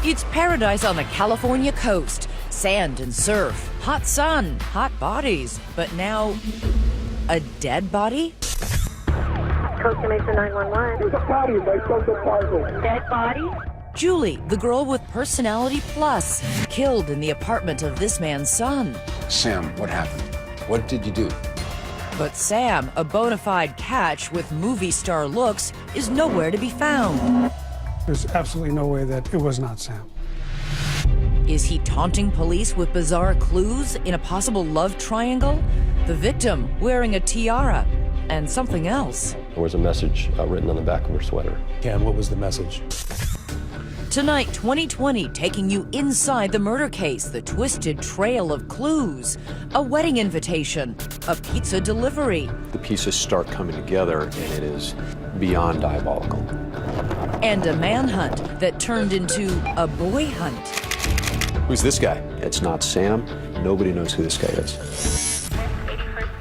It's paradise on the California coast. Sand and surf, hot sun, hot bodies. But now, a dead body? Coast Mesa 911. There's a body in my son's apartment. Dead body? Julie, the girl with personality plus, killed in the apartment of this man's son. Sam, what happened? What did you do? But Sam, a bona fide catch with movie star looks, is nowhere to be found. There's absolutely no way that it was not Sam. Is he taunting police with bizarre clues in a possible love triangle? The victim wearing a tiara and something else. There was a message written on the back of her sweater. Cam, what was the message? Tonight, 2020, taking you inside the murder case, the twisted trail of clues, a wedding invitation, a pizza delivery, The pieces start coming together, and it is beyond diabolical. and a manhunt that turned into a boy hunt. Who's this guy? It's not Sam. Nobody knows who this guy is.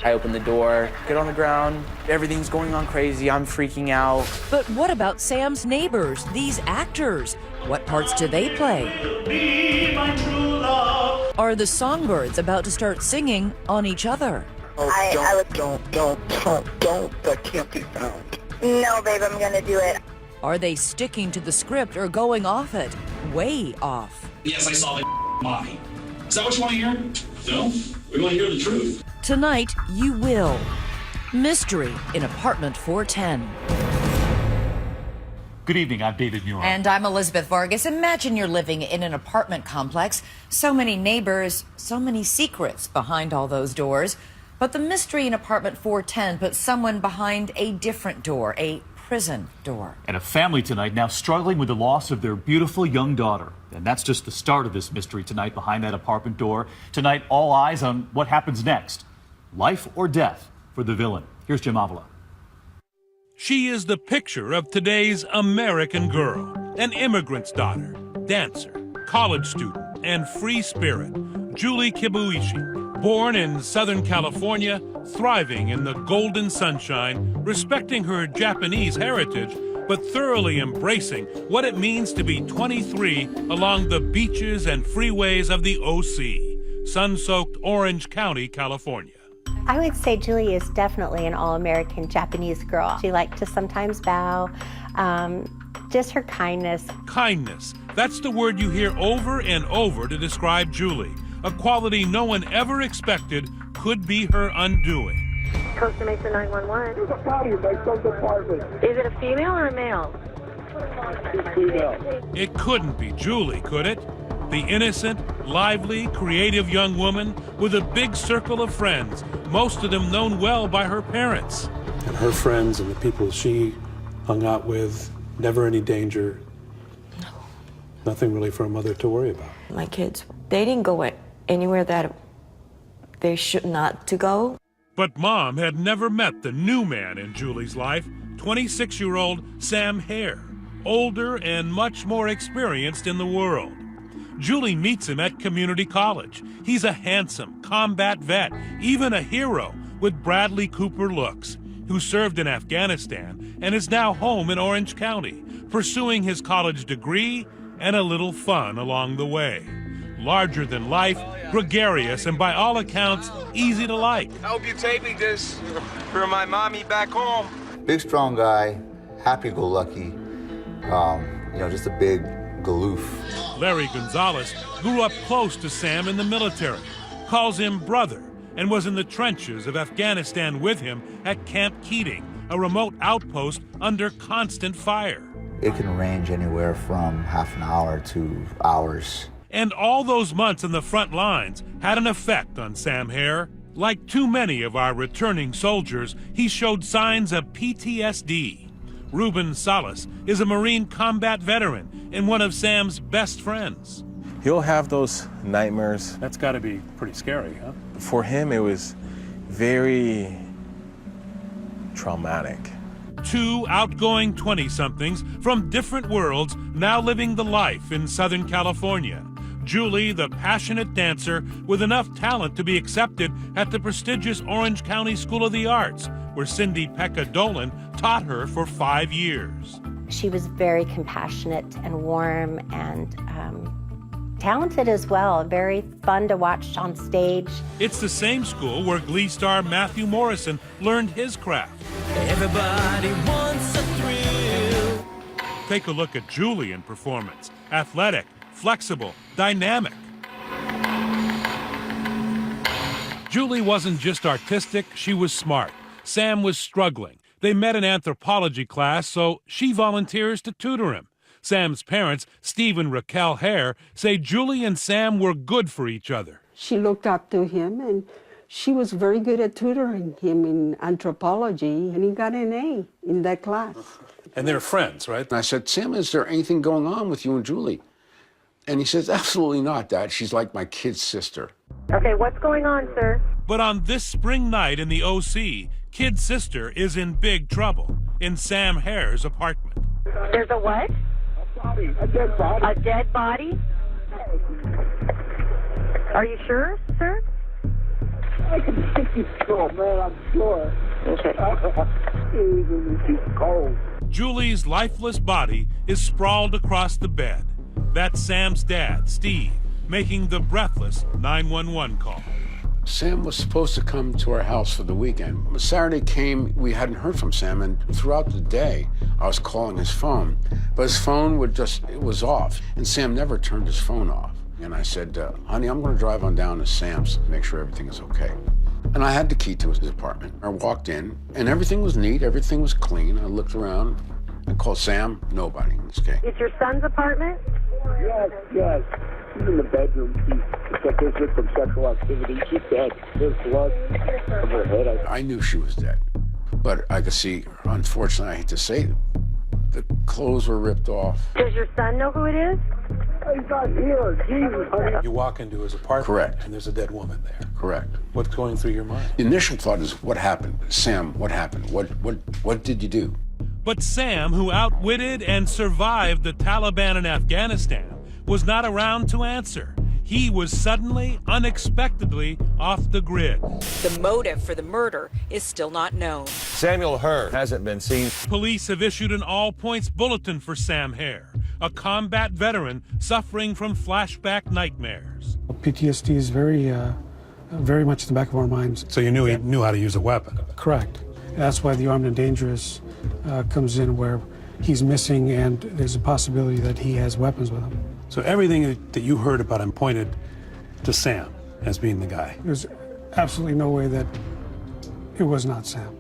I open the door, get on the ground, everything's going on crazy, I'm freaking out. But what about Sam's neighbors, these actors? What parts do they play? Are the songbirds about to start singing on each other? Don't, that can't be found. No, babe, I'm gonna do it. Are they sticking to the script or going off it? Way off. Yes, I saw the mommy. Is that what you want to hear? No? We want to hear the truth. Tonight, you will. Mystery in Apartment 410. Good evening, I'm David Muir. And I'm Elizabeth Vargas. Imagine you're living in an apartment complex. So many neighbors, so many secrets behind all those doors. But the mystery in Apartment 410 puts someone behind a different door, a prison door. And a family tonight now struggling with the loss of their beautiful young daughter. And that's just the start of this mystery tonight behind that apartment door. Tonight, all eyes on what happens next. Life or death for the villain. Here's Jim Avila. She is the picture of today's American girl, an immigrant's daughter, dancer, college student, and free spirit, Julie Kibuishi, born in Southern California, thriving in the golden sunshine, respecting her Japanese heritage, but thoroughly embracing what it means to be 23 along the beaches and freeways of the OC, sun-soaked Orange County, California. I would say Julie is definitely an all-American Japanese girl. She liked to sometimes bow, just her kindness. Kindness. That's the word you hear over and over to describe Julie, a quality no one ever expected could be her undoing. Coast Mesa 911. There's a body in my son's apartment. Is it a female or a male? It's female. It couldn't be Julie, could it? The innocent, lively, creative young woman with a big circle of friends, most of them known well by her parents. And her friends and the people she hung out with, never any danger. No. Nothing really for a mother to worry about. My kids, they didn't go anywhere that they should not to go. But Mom had never met the new man in Julie's life, 26-year-old Sam Hare, older and much more experienced in the world. Julie meets him at community college. He's a handsome combat vet, even a hero with Bradley Cooper looks, who served in Afghanistan and is now home in Orange County, pursuing his college degree and a little fun along the way. Larger than life, gregarious, and by all accounts, easy to like. I hope you're taping this for my mommy back home. Big, strong guy, happy-go-lucky, just a big galoof. Larry Gonzalez grew up close to Sam in the military, calls him brother, and was in the trenches of Afghanistan with him at Camp Keating, a remote outpost under constant fire. It can range anywhere from half an hour to hours. And all those months in the front lines had an effect on Sam Hare. Like too many of our returning soldiers, he showed signs of PTSD. Ruben Salas is a Marine combat veteran and one of Sam's best friends. He'll have those nightmares. That's got to be pretty scary, huh? For him, it was very traumatic. Two outgoing 20-somethings from different worlds now living the life in Southern California. Julie, the passionate dancer with enough talent to be accepted at the prestigious Orange County School of the Arts, where Cindy Pekka Dolan taught her for 5 years. She was very compassionate and warm and talented as well, very fun to watch on stage. It's the same school where Glee star Matthew Morrison learned his craft. Everybody wants a thrill. Take a look at Julie in performance. Athletic, flexible, dynamic. Julie wasn't just artistic, she was smart. Sam was struggling. They met in anthropology class, so she volunteers to tutor him. Sam's parents, Steve and Raquel Hare, say Julie and Sam were good for each other. She looked up to him, and she was very good at tutoring him in anthropology, and he got an A in that class. And they're friends, right? And I said, Sam, is there anything going on with you and Julie? And he says, absolutely not, Dad. She's like my kid's sister. Okay, what's going on, sir? But on this spring night in the OC, Kid's sister is in big trouble in Sam Hare's apartment. There's a what? A dead body. A dead body? Are you sure, sir? I can think he's cold, man, I'm sure. Okay. He's cold. Julie's lifeless body is sprawled across the bed. That's Sam's dad, Steve, making the breathless 911 call. Sam was supposed to come to our house for the weekend. When Saturday came, we hadn't heard from Sam, and throughout the day, I was calling his phone, but his phone it was off, and Sam never turned his phone off. And I said, honey, I'm gonna drive on down to Sam's to make sure everything is okay. And I had the key to his apartment. I walked in, and everything was neat, everything was clean. I looked around, I called Sam, nobody. Okay. It's your son's apartment? Yes. She's in the bedroom. She's like there's been some sexual activity. She's dead. There's blood on her head. I knew she was dead, but I could see, unfortunately, I hate to say it, the clothes were ripped off. Does your son know who it is? He's not here. Jesus, honey. You walk into his apartment, Correct. And there's a dead woman there. Correct. What's going through your mind? The initial thought is, what happened? Sam, what happened? What did you do? But Sam, who outwitted and survived the Taliban in Afghanistan, was not around to answer. He was suddenly, unexpectedly off the grid. The motive for the murder is still not known. Samuel Hare hasn't been seen. Police have issued an all-points bulletin for Sam Hare, a combat veteran suffering from flashback nightmares. PTSD is very much in the back of our minds. So you knew he knew how to use a weapon? Correct. That's why the armed and dangerous comes in, where he's missing and there's a possibility that he has weapons with him. So everything that you heard about him pointed to Sam as being the guy? There's absolutely no way that it was not Sam.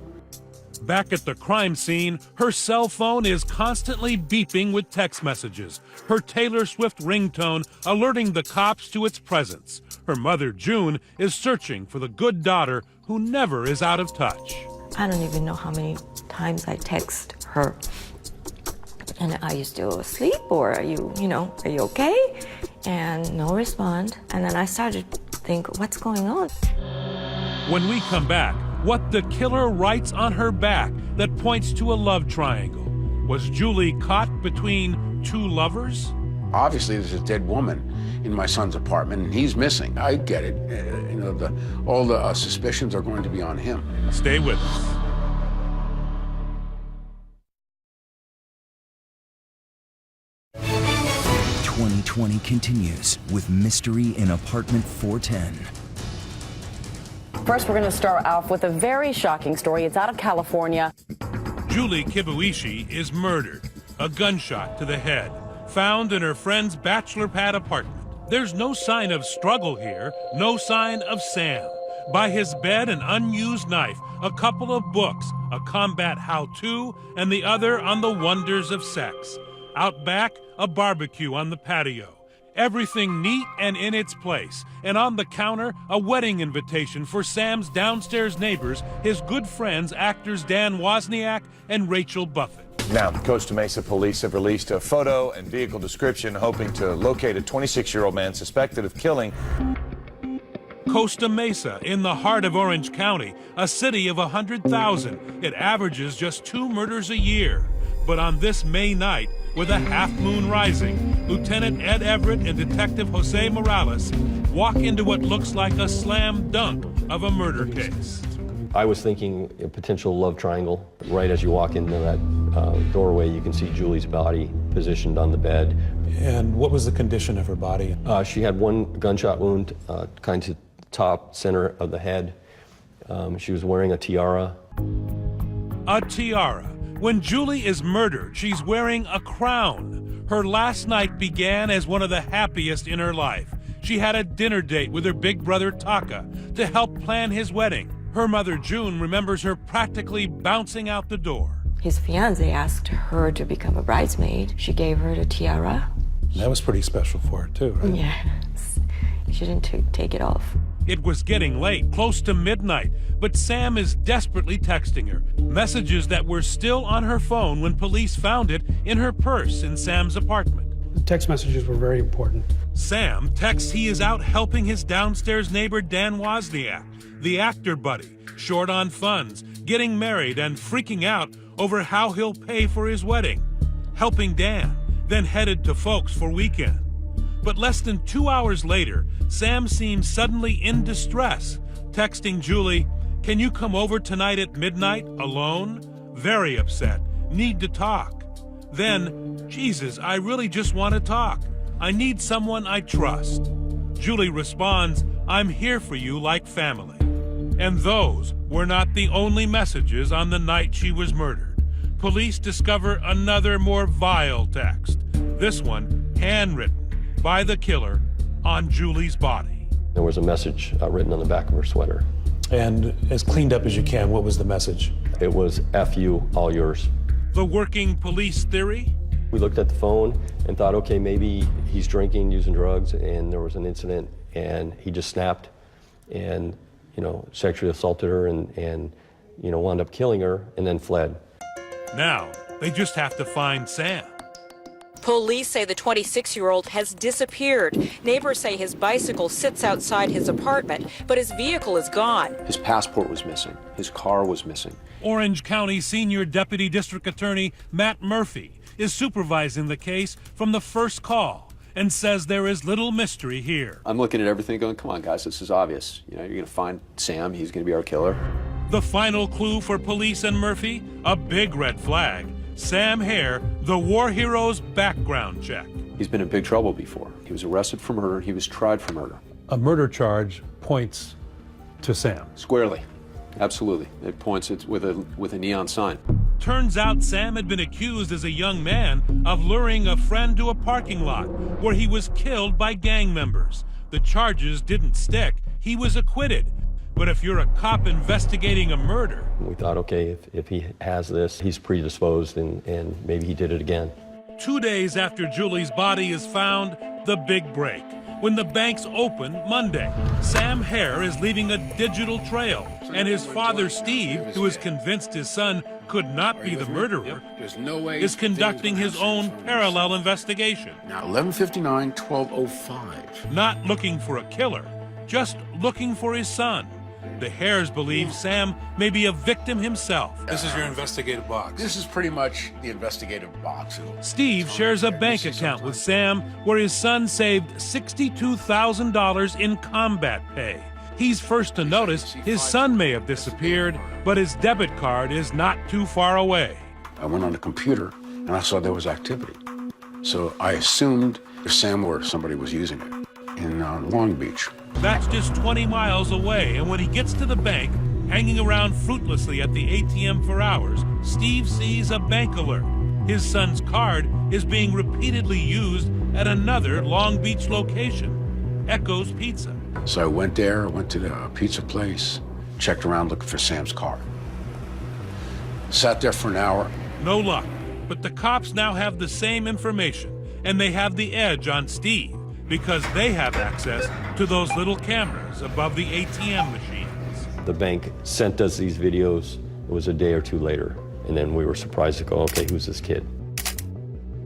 Back at the crime scene, her cell phone is constantly beeping with text messages, her Taylor Swift ringtone alerting the cops to its presence. Her mother, June, is searching for the good daughter who never is out of touch. I don't even know how many times I text her. And are you still asleep, or are you okay? And no response. And then I started to think, what's going on? When we come back, what the killer writes on her back that points to a love triangle. Was Julie caught between two lovers? Obviously, there's a dead woman in my son's apartment, and he's missing. I get it. All the suspicions are going to be on him. Stay with us. .2020 continues with Mystery in Apartment 410. First, we're going to start off with a very shocking story. It's out of California. Julie Kibuishi is murdered. A gunshot to the head, found in her friend's bachelor pad apartment. There's no sign of struggle here, no sign of Sam. By his bed, an unused knife, a couple of books, a combat how-to, and the other on the wonders of sex. Out back, a barbecue on the patio. Everything neat and in its place. And on the counter, a wedding invitation for Sam's downstairs neighbors, his good friends, actors Dan Wozniak and Rachel Buffett. Now, the Costa Mesa police have released a photo and vehicle description hoping to locate a 26-year-old man suspected of killing. Costa Mesa, in the heart of Orange County, a city of 100,000. It averages just 2 murders a year. But on this May night, with a half moon rising, Lieutenant Ed Everett and Detective Jose Morales walk into what looks like a slam dunk of a murder case. I was thinking a potential love triangle. Right as you walk into that doorway, you can see Julie's body positioned on the bed. And what was the condition of her body? She had one gunshot wound, kind of top center of the head. She was wearing a tiara. A tiara. When Julie is murdered, she's wearing a crown. Her last night began as one of the happiest in her life. She had a dinner date with her big brother Taka to help plan his wedding. Her mother June remembers her practically bouncing out the door. His fiance asked her to become a bridesmaid. She gave her the tiara. That was pretty special for her too, right? Yes. She didn't take it off. It was getting late, close to midnight, but Sam is desperately texting her. Messages that were still on her phone when police found it in her purse in Sam's apartment. The text messages were very important. Sam texts he is out helping his downstairs neighbor Dan Wozniak, the actor buddy, short on funds, getting married and freaking out over how he'll pay for his wedding. Helping Dan, then headed to Folks for weekend. But less than 2 hours later, Sam seems suddenly in distress, texting Julie, "Can you come over tonight at midnight alone? Very upset. Need to talk." Then, "Jesus, I really just want to talk. I need someone I trust." Julie responds, "I'm here for you like family." And those were not the only messages on the night she was murdered. Police discover another more vile text. This one handwritten by the killer on Julie's body. There was a message written on the back of her sweater. And as cleaned up as you can, what was the message? It was, "F you, all yours." The working police theory? We looked at the phone and thought, okay, maybe he's drinking, using drugs, and there was an incident, and he just snapped and, sexually assaulted her and wound up killing her and then fled. Now, they just have to find Sam. Police say the 26-year-old has disappeared. Neighbors say his bicycle sits outside his apartment, but his vehicle is gone. His passport was missing. His car was missing. Orange County Senior Deputy District Attorney Matt Murphy is supervising the case from the first call and says there is little mystery here. I'm looking at everything going, come on, guys, this is obvious. You're going to find Sam. He's going to be our killer. The final clue for police and Murphy, a big red flag. Sam Hare, the war hero's background check. He's been in big trouble before. He was arrested for murder. He was tried for murder. A murder charge points to Sam. Squarely. Absolutely. It points it with a neon sign. Turns out Sam had been accused as a young man of luring a friend to a parking lot where he was killed by gang members. The charges didn't stick. He was acquitted. But if you're a cop investigating a murder... We thought, okay, if he has this, he's predisposed and maybe he did it again. 2 days after Julie's body is found, the big break. When the banks open Monday, Sam Hare is leaving a digital trail, and his father, Steve, who is convinced his son could not be the murderer, is conducting his own parallel investigation. Now, 11:59, 12:05. Not looking for a killer, just looking for his son. The Hares believe Sam may be a victim himself. This is your investigative box. This is pretty much the investigative box. Steve shares a bank account with Sam where his son saved $62,000 in combat pay. He's first to notice his son may have disappeared, but his debit card is not too far away. I went on the computer and I saw there was activity. So I assumed if Sam or somebody was using it in Long Beach. That's just 20 miles away, and when he gets to the bank, hanging around fruitlessly at the ATM for hours, Steve sees a bank alert. His son's card is being repeatedly used at another Long Beach location, Echo's Pizza. So I went there, went to the pizza place, checked around looking for Sam's car. Sat there for an hour. No luck, but the cops now have the same information, and they have the edge on Steve, because they have access to those little cameras above the ATM machines. The bank sent us these videos. It was a day or two later, and then we were surprised to go, okay, who's this kid?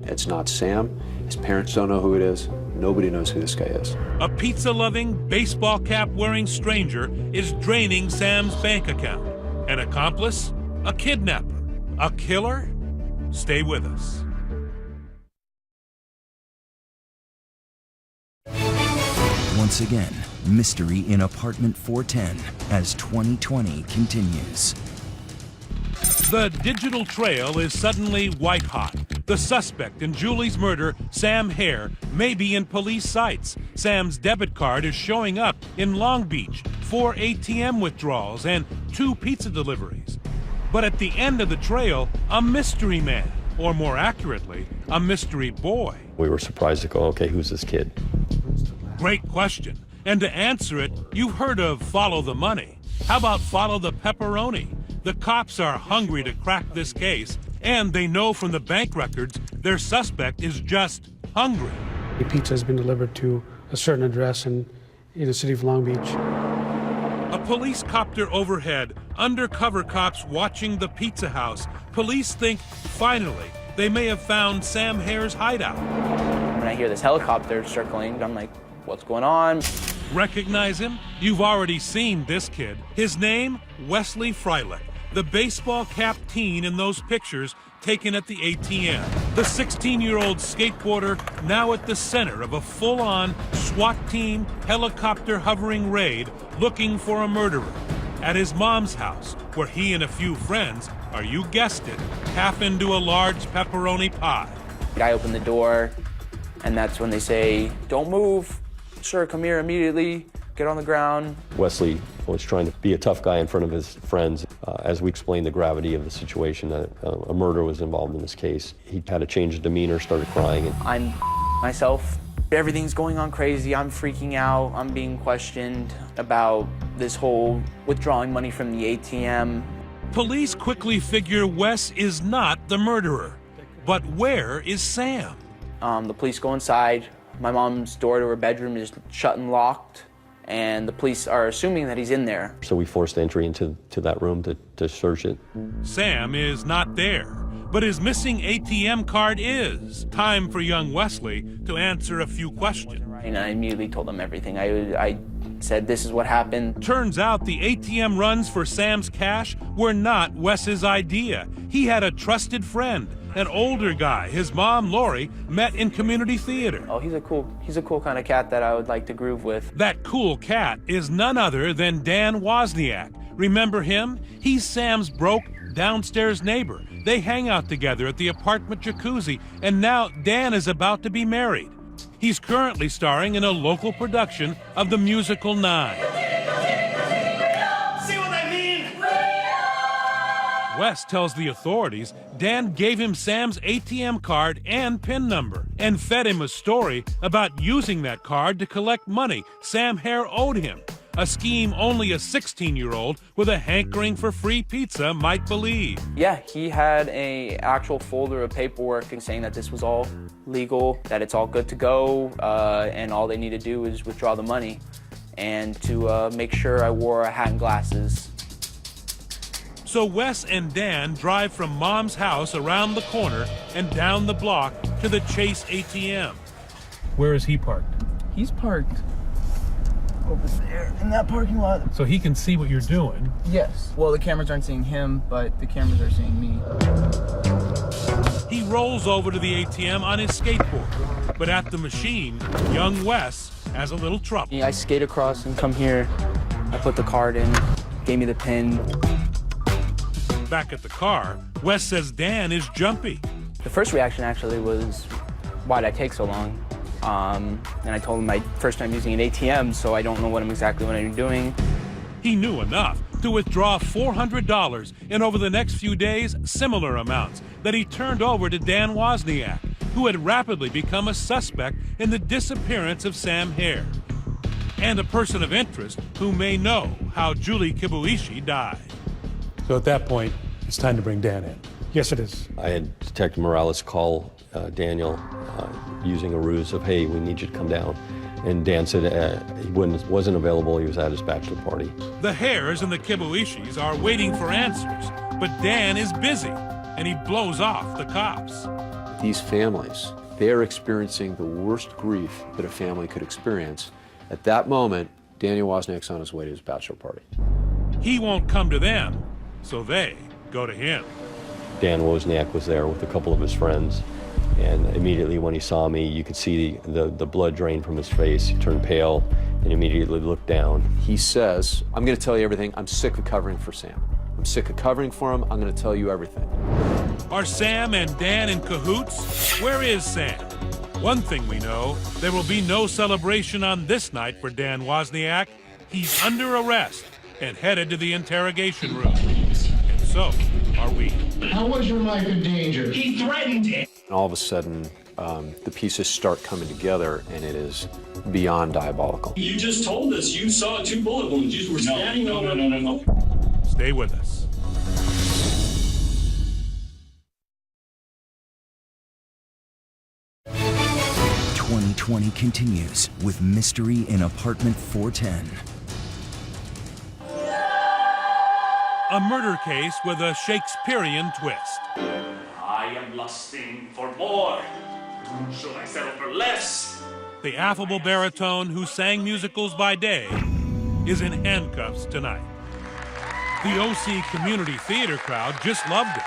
It's not Sam. His parents don't know who it is. Nobody knows who this guy is. A pizza-loving, baseball cap-wearing stranger is draining Sam's bank account. An accomplice? A kidnapper? A killer? Stay with us. Once again, Mystery in Apartment 410 as 2020 continues. The digital trail is suddenly white hot. The suspect in Julie's murder, Sam Hare, may be in police sights. Sam's debit card is showing up in Long Beach, 4 ATM withdrawals and 2 pizza deliveries. But at the end of the trail, a mystery man, or more accurately, a mystery boy. We were surprised to go, okay, who's this kid? Great question. And to answer it, you've heard of follow the money. How about follow the pepperoni? The cops are hungry to crack this case, and they know from the bank records their suspect is just hungry. The pizza has been delivered to a certain address in the city of Long Beach. A police copter overhead, undercover cops watching the pizza house. Police think, finally, they may have found Sam Hare's hideout. When I hear this helicopter circling, I'm like, what's going on? Recognize him? You've already seen this kid. His name, Wesley Freilich, the baseball cap teen in those pictures taken at the ATM. The 16-year-old skateboarder now at the center of a full-on SWAT team helicopter hovering raid looking for a murderer. At his mom's house, where he and a few friends are, you guessed it, half into a large pepperoni pie. I open the door, and that's when they say, don't move. Sir, come here immediately. Get on the ground. Wesley was trying to be a tough guy in front of his friends. As we explained the gravity of the situation, a murder was involved in this case. He had a change of demeanor, started crying. I'm myself. Everything's going on crazy. I'm freaking out. I'm being questioned about this whole withdrawing money from the ATM. Police quickly figure Wes is not the murderer. But where is Sam? The police go inside. My mom's door to her bedroom is shut and locked, and the police are assuming that he's in there. So we forced entry into that room to search it. Sam is not there, but his missing ATM card is. Time for young Wesley to answer a few questions. And I immediately told them everything. I said, this is what happened. Turns out the ATM runs for Sam's cash were not Wes's idea. He had a trusted friend, an older guy his mom, Lori, met in community theater. Oh, he's a cool kind of cat that I would like to groove with. That cool cat is none other than Dan Wozniak. Remember him? He's Sam's broke downstairs neighbor. They hang out together at the apartment jacuzzi, and now Dan is about to be married. He's currently starring in a local production of the musical 9. See what I mean? Wes tells the authorities Dan gave him Sam's ATM card and PIN number and fed him a story about using that card to collect money Sam Hare owed him. A scheme only a 16-year-old with a hankering for free pizza might believe. Yeah, he had an actual folder of paperwork saying that this was all legal, that it's all good to go, and all they need to do is withdraw the money, and to make sure I wore a hat and glasses. So Wes and Dan drive from Mom's house around the corner and down the block to the Chase ATM. Where is he parked? He's parked over there in that parking lot. So he can see what you're doing. Yes. Well, the cameras aren't seeing him, but the cameras are seeing me. He rolls over to the ATM on his skateboard. But at the machine, young Wes has a little trouble. Yeah, I skate across and come here. I put the card in, gave me the PIN. Back at the car, Wes says Dan is jumpy. The first reaction actually was, why'd I take so long? And I told him my first time using an ATM, so I don't know exactly what I'm doing. He knew enough to withdraw $400 and over the next few days, similar amounts that he turned over to Dan Wozniak, who had rapidly become a suspect in the disappearance of Sam Hare, and a person of interest who may know how Julie Kibuishi died. So at that point, it's time to bring Dan in. Yes, it is. I had Detective Morales call Daniel using a ruse of, hey, we need you to come down. And Dan said he wasn't available. He was at his bachelor party. The Hares and the Kibuishis are waiting for answers, but Dan is busy, and he blows off the cops. These families, they're experiencing the worst grief that a family could experience. At that moment, Daniel Wozniak's on his way to his bachelor party. He won't come to them, so they go to him. Dan Wozniak was there with a couple of his friends. And immediately when he saw me, you could see the blood drain from his face. He turned pale and immediately looked down. He says, I'm going to tell you everything. I'm sick of covering for Sam. I'm sick of covering for him. I'm going to tell you everything. Are Sam and Dan in cahoots? Where is Sam? One thing we know, there will be no celebration on this night for Dan Wozniak. He's under arrest and headed to the interrogation room. And so are we. How was your life in danger? He threatened it. And all of a sudden, the pieces start coming together, and it is beyond diabolical. You just told us you saw 2 bullet wounds. You were standing over. No. Stay with us. '20 continues with Mystery in Apartment 410. A murder case with a Shakespearean twist. I am lusting for more. Should I settle for less? The affable baritone who sang musicals by day is in handcuffs tonight. The OC Community Theater crowd just loved it.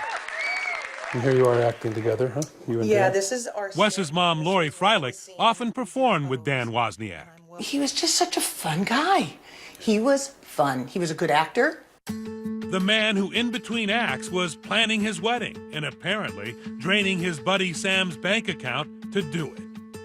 And here you are acting together, huh? You and Dan? This is our... Wes's mom, Lori Freilich, often performed with Dan Wozniak. He was just such a fun guy. He was fun. He was a good actor. The man who in between acts was planning his wedding and apparently draining his buddy Sam's bank account to do it.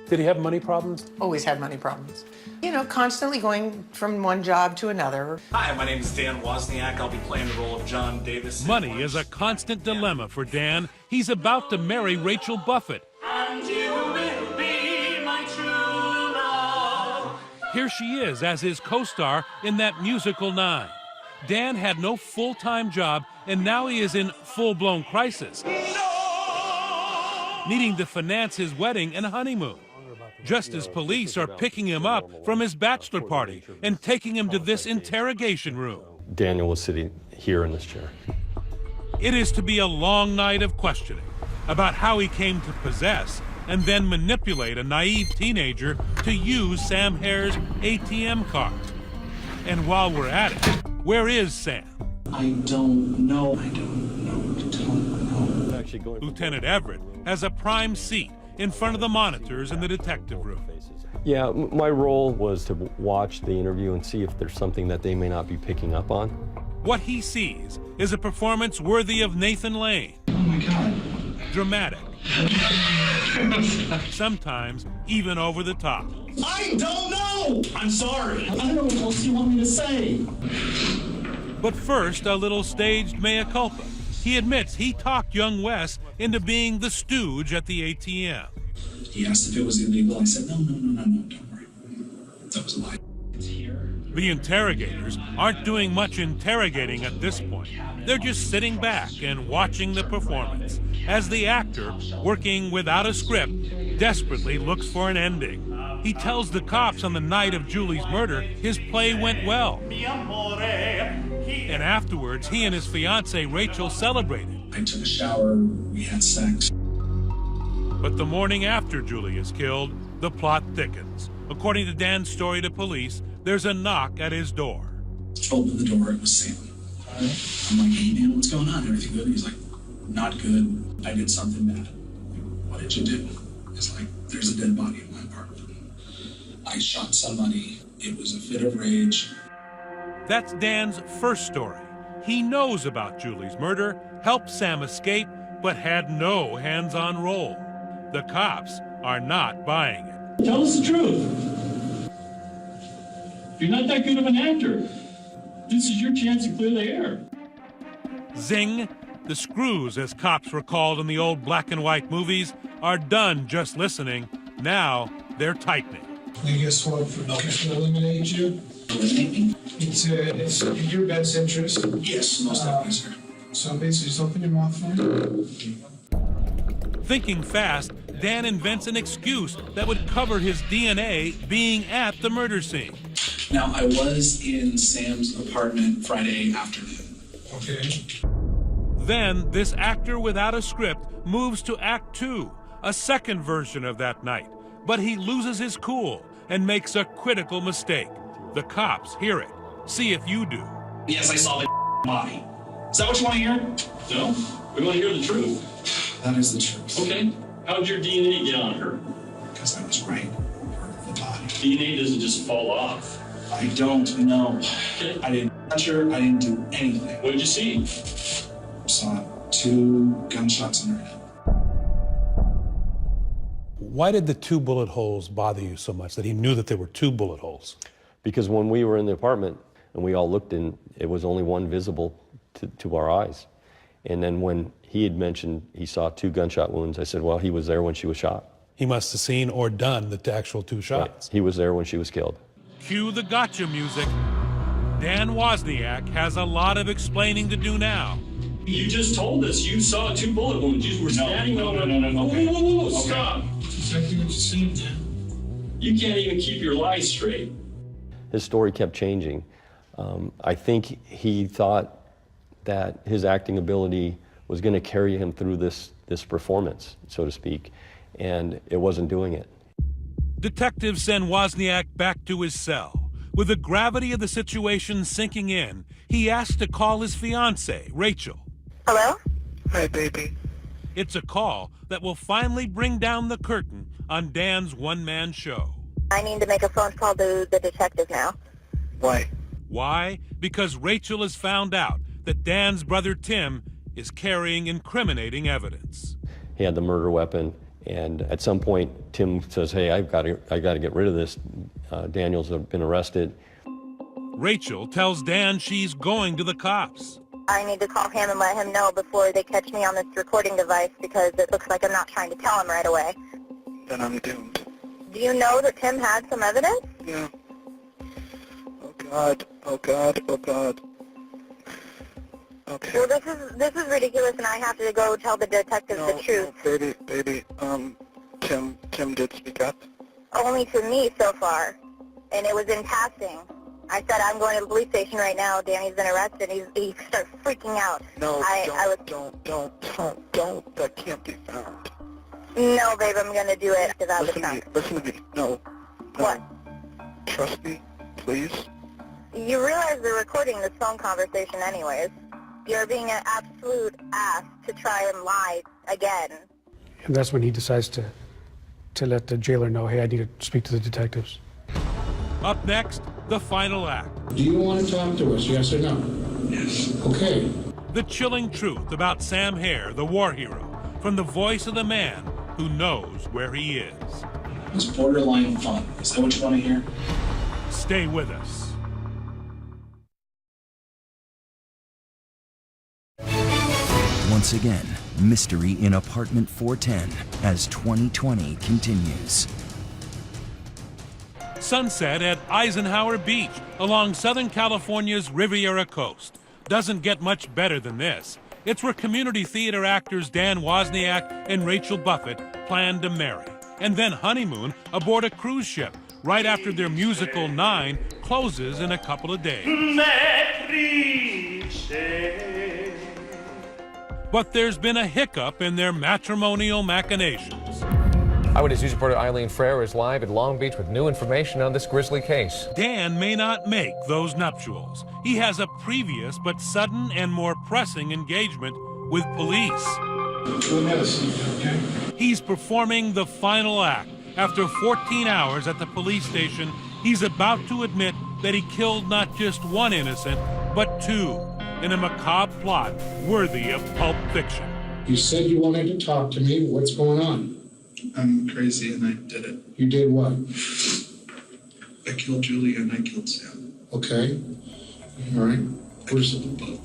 Did he have money problems? Always had money problems. You know, constantly going from one job to another. Hi, my name is Dan Wozniak. I'll be playing the role of John Davis. Money is a constant dilemma for Dan. He's about to marry Rachel Buffett. And you will be my true love. Here she is as his co-star in that musical 9. Dan had no full-time job, and now he is in full-blown crisis, needing to finance his wedding and honeymoon. Just as police are picking him up from his bachelor party and taking him to this interrogation room. Daniel was sitting here in this chair. It is to be a long night of questioning about how he came to possess and then manipulate a naive teenager to use Sam Hare's ATM card. And while we're at it, where is Sam? I don't know. Lieutenant Everett has a prime seat in front of the monitors in the detective room. Yeah, my role was to watch the interview and see if there's something that they may not be picking up on. What he sees is a performance worthy of Nathan Lane. Oh my God. Dramatic. Sometimes even over the top. I don't know. I'm sorry. I don't know what else you want me to say. But first, a little staged mea culpa. He admits he talked young Wes into being the stooge at the ATM. He asked if it was illegal. I said, no, don't worry. That was a lie. It's here. The interrogators aren't doing much interrogating at this point. They're just sitting back and watching the performance as the actor, working without a script, desperately looks for an ending. He tells the cops on the night of Julie's murder his play went well. And afterwards, he and his fiancée, Rachel, celebrated. I took a shower, we had sex. But the morning after Julie is killed, the plot thickens. According to Dan's story to police, there's a knock at his door. Opened the door, it was Sam. I'm like, hey man, what's going on? Everything good? He's like, not good. I did something bad. What did you do? It's like, there's a dead body in my apartment. I shot somebody. It was a fit of rage. That's Dan's first story. He knows about Julie's murder, helped Sam escape, but had no hands-on role. The cops are not buying it. Tell us the truth. You're not that good of an actor. This is your chance to clear the air. Zing! The screws, as cops were called in the old black and white movies, are done just listening. Now they're tightening. I guess what? To eliminate you? Eliminate me? It's in your best interest. Yes, most definitely, sir. So basically, just open your mouth for me. Thinking fast, Dan invents an excuse that would cover his DNA being at the murder scene. Now, I was in Sam's apartment Friday afternoon. Okay. Then, this actor without a script moves to Act 2, a second version of that night. But he loses his cool and makes a critical mistake. The cops hear it. See if you do. Yes, I saw the body. Is that what you want to hear? No, we want to hear the truth. That is the truth. Okay. How'd your DNA get on her? Because I was right for the body. DNA doesn't just fall off. I don't know. Okay. I didn't touch her. I didn't do anything. What did you see? Saw 2 gunshots in her head. Why did the 2 bullet holes bother you so much, that he knew that there were 2 bullet holes? Because when we were in the apartment and we all looked in, it was only one visible to our eyes. And then when he had mentioned he saw 2 gunshot wounds, I said, well, he was there when she was shot. He must have seen or done the actual 2 shots. Right. He was there when she was killed. Cue the gotcha music. Dan Wozniak has a lot of explaining to do now. You just told us you saw 2 bullet wounds. You were standing over. No. Okay. Whoa, stop. That's exactly what you said, Dan. You can't even keep your lies straight. His story kept changing. I think he thought that his acting ability was going to carry him through this performance, so to speak, and it wasn't doing it. Detectives send Wozniak back to his cell. With the gravity of the situation sinking in, he asks to call his fiancée, Rachel. Hello? Hi, baby. It's a call that will finally bring down the curtain on Dan's one-man show. I need to make a phone call to the detective now. Why? Why? Because Rachel has found out that Dan's brother Tim is carrying incriminating evidence. He had the murder weapon, and at some point, Tim says, hey, I got to get rid of this. Daniel's been arrested. Rachel tells Dan she's going to the cops. I need to call him and let him know before they catch me on this recording device because it looks like I'm not trying to tell him right away. Then I'm doomed. Do you know that Tim had some evidence? Yeah. Oh, God. Oh, God. Oh, God. Okay. Well, this is ridiculous, and I have to go tell the detectives the truth. No, baby, Tim did speak up. Only to me so far, and it was in passing. I said, I'm going to the police station right now. Danny's been arrested. He started freaking out. No, don't. That can't be found. No, babe, I'm going to do it without the sound. Listen to me. No. What? Trust me, please. You realize they're recording this phone conversation anyways. You're being an absolute ass to try and lie again. And that's when he decides to let the jailer know, hey, I need to speak to the detectives. Up next, the final act. Do you want to talk to us, yes or no? Yes. Okay. The chilling truth about Sam Hare, the war hero, from the voice of the man who knows where he is. It's borderline fun. Is that what you want to hear? Stay with us. Once again, mystery in apartment 410 as 2020 continues. Sunset at Eisenhower Beach along Southern California's Riviera coast. Doesn't get much better than this. It's where community theater actors Dan Wozniak and Rachel Buffett plan to marry, and then honeymoon aboard a cruise ship right after their musical 9 closes in a couple of days. But there's been a hiccup in their matrimonial machinations. Eyewitness News reporter Eileen Frere is live at Long Beach with new information on this grisly case. Dan may not make those nuptials. He has a previous but sudden and more pressing engagement with police. Okay. He's performing the final act. After 14 hours at the police station, he's about to admit that he killed not just one innocent, but 2. In a macabre plot worthy of Pulp Fiction. You said you wanted to talk to me. What's going on? I'm crazy and I did it. You did what? I killed Julie and I killed Sam. Okay. All right. Where's them both?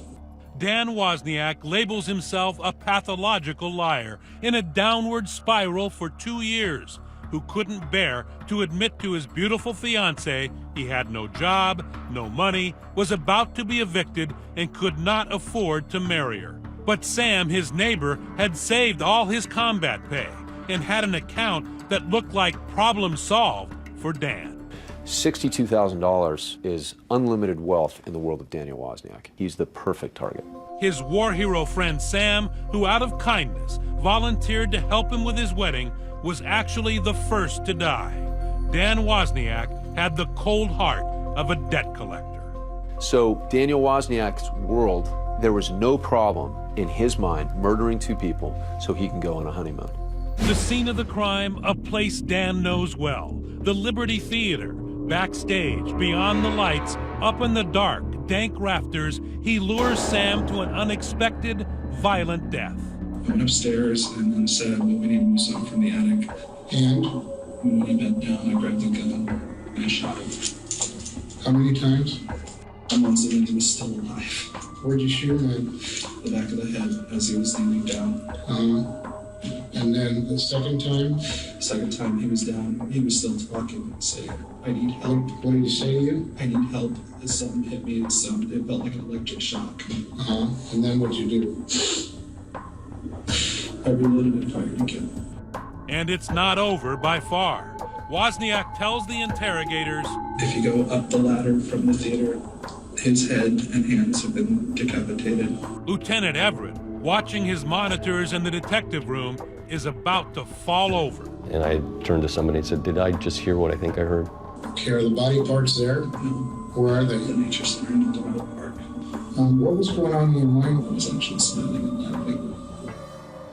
Dan Wozniak labels himself a pathological liar in a downward spiral for 2 years, who couldn't bear to admit to his beautiful fiancée he had no job, no money, was about to be evicted, and could not afford to marry her. But Sam, his neighbor, had saved all his combat pay and had an account that looked like problem solved for Dan. $62,000 is unlimited wealth in the world of Daniel Wozniak. He's the perfect target. His war hero friend Sam, who out of kindness volunteered to help him with his wedding, was actually the first to die. Dan Wozniak had the cold heart of a debt collector. So Daniel Wozniak's world, there was no problem in his mind murdering 2 people so he can go on a honeymoon. The scene of the crime, a place Dan knows well, the Liberty Theater. Backstage, beyond the lights, up in the dark, dank rafters, he lures Sam to an unexpected, violent death. I went upstairs and then said, well, we need to move something from the attic. And when he bent down, I grabbed the gun and I shot him. how many times? And once again, he was still alive. Where'd you shoot him at? The back of the head as he was kneeling down. And then the second time? Second time he was down, he was still talking, saying, I need help. What did he say to you? I need help. Something hit me. It felt like an electric shock. And then what'd you do? I reloaded and fired again. And it's not over by far. Wozniak tells the interrogators, if you go up the ladder from the theater, his head and hands have been decapitated. Lieutenant Everett, watching his monitors in the detective room, is about to fall over. And I turned to somebody and said, did I just hear what I think I heard? Okay, are the body parts there? No. Where are they? The nature center in Eldorado Park. What was going on in your mind? I was actually smiling and laughing.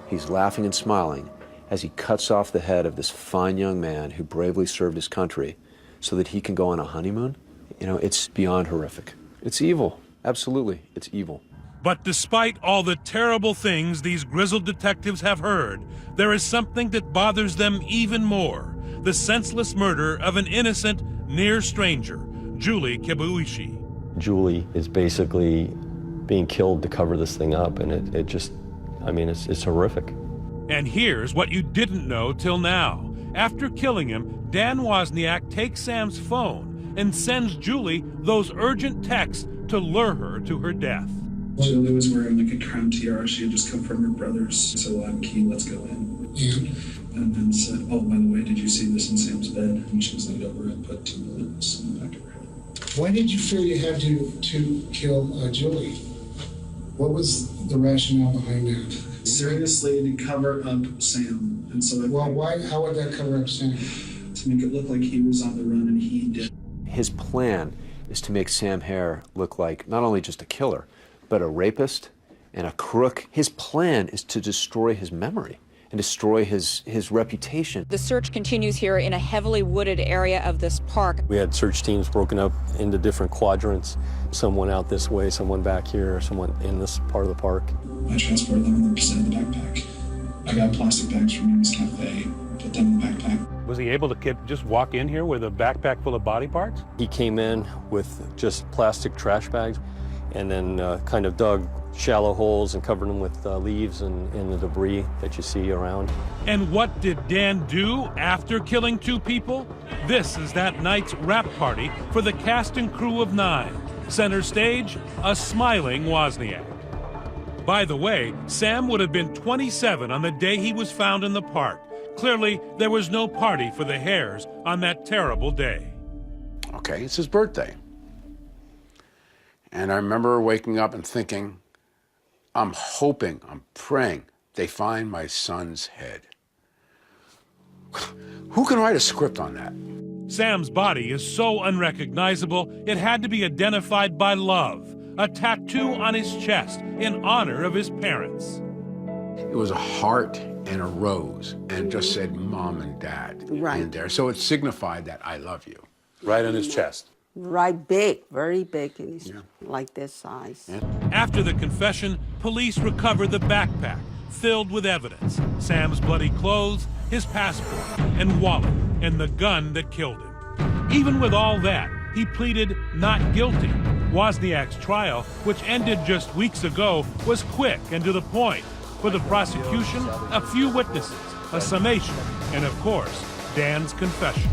He's laughing and smiling as he cuts off the head of this fine young man who bravely served his country so that he can go on a honeymoon. You know, it's beyond horrific. It's evil. Absolutely, it's evil. But despite all the terrible things these grizzled detectives have heard, there is something that bothers them even more: the senseless murder of an innocent, near stranger, Julie Kibuishi. Julie is basically being killed to cover this thing up, and it just, I mean, it's horrific. And here's what you didn't know till now. After killing him, Dan Wozniak takes Sam's phone and sends Julie those urgent texts to lure her to her death. Julie was wearing like a crown tiara. She had just come from her brother's. She said, well, I have a key, let's go in. And then said, oh, by the way, did you see this in Sam's bed? And she was leaned over and put 2 bullets in the back of her head. Why did you feel you had to kill Julie? What was the rationale behind that? Seriously, to cover up Sam. And so how would that cover up Sam? To make it look like he was on the run and he did. His plan is to make Sam Hare look like not only just a killer, but a rapist and a crook. His plan is to destroy his memory and destroy his reputation. The search continues here in a heavily wooded area of this park. We had search teams broken up into different quadrants. Someone out this way, someone back here, someone in this part of the park. I transported them in the backpack. I got plastic bags from Amy's Cafe, put them in the backpack. Was he able to just walk in here with a backpack full of body parts? He came in with just plastic trash bags and then kind of dug shallow holes and covered them with leaves and the debris that you see around. And what did Dan do after killing 2 people? This is that night's wrap party for the cast and crew of 9. Center stage, a smiling Wozniak. By the way, Sam would have been 27 on the day he was found in the park. Clearly, there was no party for the Hares on that terrible day. Okay, it's his birthday. And I remember waking up and thinking, I'm hoping, I'm praying they find my son's head. Who can write a script on that? Sam's body is so unrecognizable, it had to be identified by love, a tattoo on his chest in honor of his parents. It was a heart and a rose, and it just said Mom and Dad in there. So it signified that I love you. Right on his chest. Right, big, very big, and he's like this size. Yeah. After the confession, police recovered the backpack filled with evidence: Sam's bloody clothes, his passport and wallet, and the gun that killed him. Even with all that, he pleaded not guilty. Wozniak's trial, which ended just weeks ago, was quick and to the point. For the prosecution, a few witnesses, a summation, and of course, Dan's confession.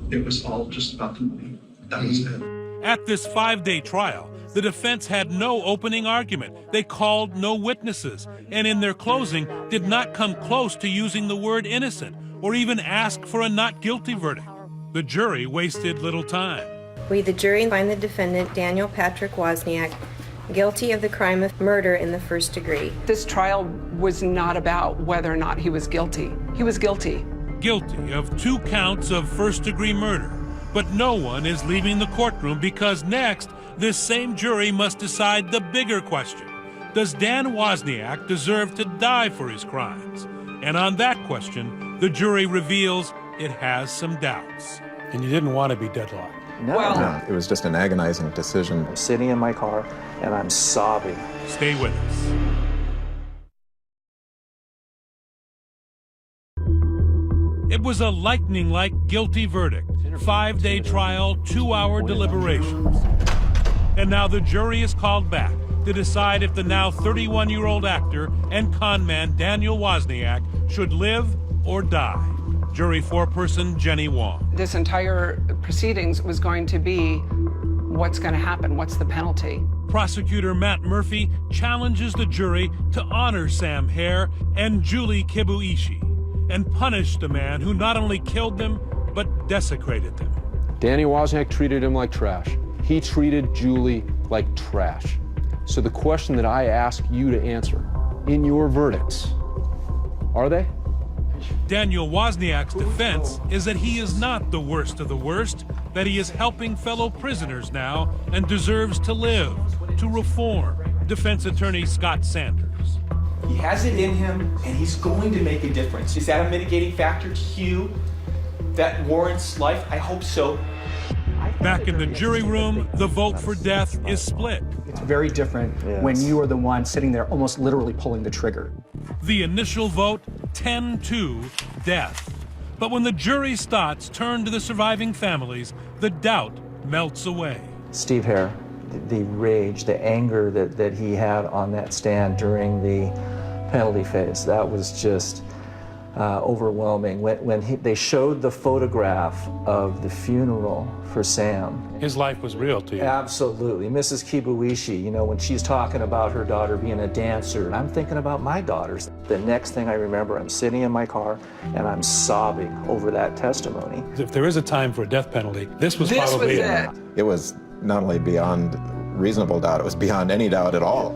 It was all just about the money. That was it. At this 5-day trial, the defense had no opening argument. They called no witnesses, and in their closing did not come close to using the word innocent or even ask for a not guilty verdict. The jury wasted little time. We, the jury, find the defendant, Daniel Patrick Wozniak, guilty of the crime of murder in the first degree. This trial was not about whether or not he was guilty. He was guilty. Guilty of 2 counts of first-degree murder. But no one is leaving the courtroom because next, this same jury must decide the bigger question. Does Dan Wozniak deserve to die for his crimes? And on that question, the jury reveals it has some doubts. And you didn't want to be deadlocked. No, it was just an agonizing decision. I'm sitting in my car and I'm sobbing. Stay with us. It was a lightning-like guilty verdict. 5-day trial, 2-hour deliberations. And now the jury is called back to decide if the now 31-year-old actor and conman Daniel Wozniak should live or die. Jury foreperson Jenny Wong. This entire proceedings was going to be what's going to happen, what's the penalty. Prosecutor Matt Murphy challenges the jury to honor Sam Hare and Julie Kibuishi and punish the man who not only killed them, but desecrated them. Danny Wozniak treated him like trash. He treated Julie like trash. So the question that I ask you to answer, in your verdicts, are they? Daniel Wozniak's defense is that he is not the worst of the worst, that he is helping fellow prisoners now and deserves to live, to reform. Defense attorney Scott Sanders. He has it in him, and he's going to make a difference. Is that a mitigating factor to you that warrants life? I hope so. Back in the jury room, the vote for death is split. It's very different when you are the one sitting there almost literally pulling the trigger. The initial vote, 10-2, death. But when the jury's thoughts turn to the surviving families, the doubt melts away. Steve Hare, the rage, the anger that he had on that stand during the penalty phase, that was just overwhelming. When they showed the photograph of the funeral for Sam. His life was real to you. Absolutely. Mrs. Kibuishi, you know, when she's talking about her daughter being a dancer, and I'm thinking about my daughters. The next thing I remember, I'm sitting in my car and I'm sobbing over that testimony. If there is a time for a death penalty, this was probably it. It was not only beyond reasonable doubt, it was beyond any doubt at all.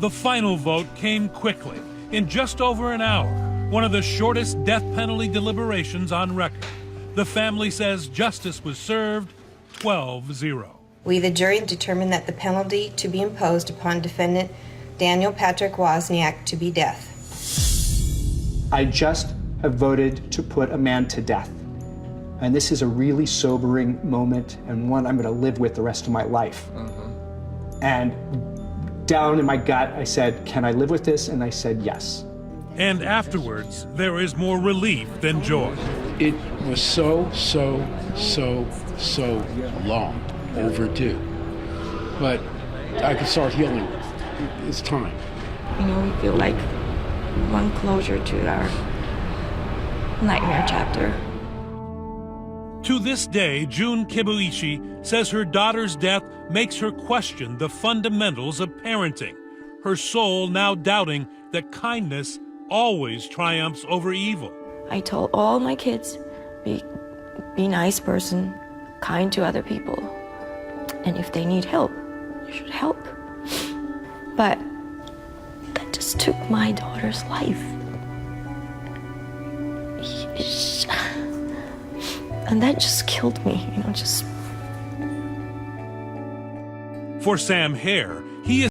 The final vote came quickly, in just over an hour, one of the shortest death penalty deliberations on record. The family says justice was served, 12-0. We, the jury, determined that the penalty to be imposed upon defendant Daniel Patrick Wozniak to be death. I just have voted to put a man to death. And this is a really sobering moment and one I'm going to live with the rest of my life. And down in my gut, I said, can I live with this? And I said, yes. And afterwards, there is more relief than joy. It was so long overdue. But I could start healing. It's time. You know, we feel like one closure to our nightmare chapter. To this day, June Kibuishi says her daughter's death makes her question the fundamentals of parenting, her soul now doubting that kindness always triumphs over evil. I told all my kids, be nice person, kind to other people, and if they need help, you should help. But that just took my daughter's life. And that just killed me, you know, just. For Sam Hare, he is